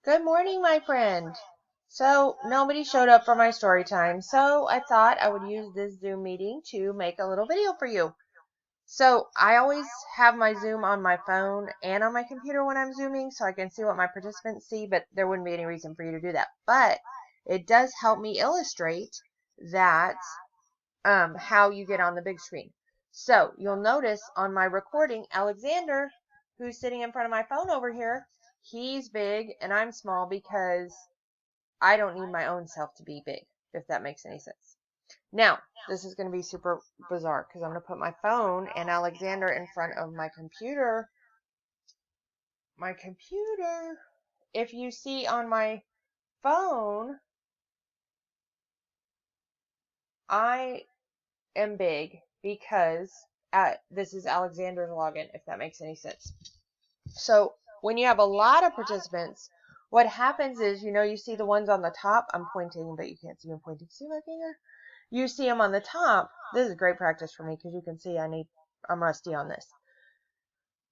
Good morning, my friend. So, nobody showed up for my story time, so I thought I would use this Zoom meeting to make a little video for you. So, I always have my Zoom on my phone and on my computer when I'm Zooming so I can see what my participants see, but there wouldn't be any reason for you to do that. But it does help me illustrate that how you get on the big screen. So, you'll notice on my recording, Alexander, who's sitting in front of my phone over here, he's big and I'm small because I don't need my own self to be big, if that makes any sense. Now, this is going to be super bizarre because I'm going to put my phone and Alexander in front of my computer. My computer. If you see on my phone, I am big because this is Alexander's login, if that makes any sense. So when you have a lot of participants, what happens is, you see the ones on the top. I'm pointing, but you can't see me pointing. See my finger? You see them on the top. This is great practice for me because you can see I'm rusty on this.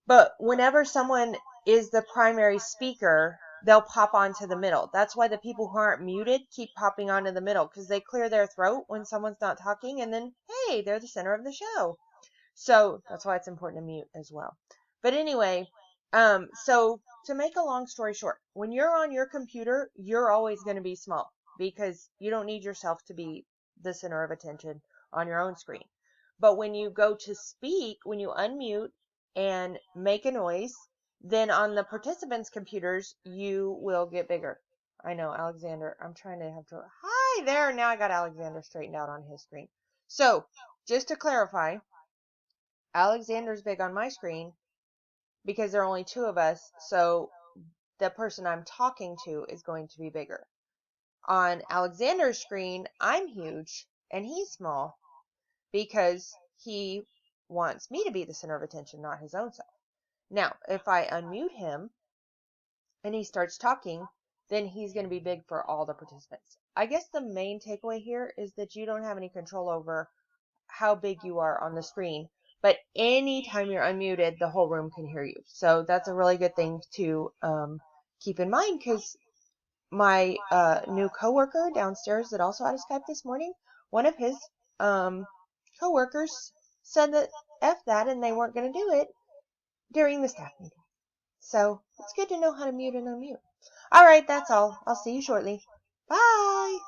But whenever someone is the primary speaker, they'll pop onto the middle. That's why the people who aren't muted keep popping onto the middle because they clear their throat when someone's not talking, and then, hey, they're the center of the show. So that's why it's important to mute as well. But anyway, so to make a long story short, when you're on your computer, you're always going to be small because you don't need yourself to be the center of attention on your own screen. But when you go to speak, when you unmute and make a noise, then on the participants' computers, you will get bigger. I know, Alexander, I'm trying to have to. Hi there. Now I got Alexander straightened out on his screen. So just to clarify, Alexander's big on my screen because there are only two of us, so the person I'm talking to is going to be bigger. On Alexander's screen, I'm huge and he's small because he wants me to be the center of attention, not his own self. Now, if I unmute him and he starts talking, then he's going to be big for all the participants. I guess the main takeaway here is that you don't have any control over how big you are on the screen, but anytime you're unmuted, the whole room can hear you. So that's a really good thing to keep in mind because my new coworker downstairs that also had a Skype this morning, one of his coworkers said that F that and they weren't going to do it during the staff meeting. So it's good to know how to mute and unmute. All right, that's all. I'll see you shortly. Bye.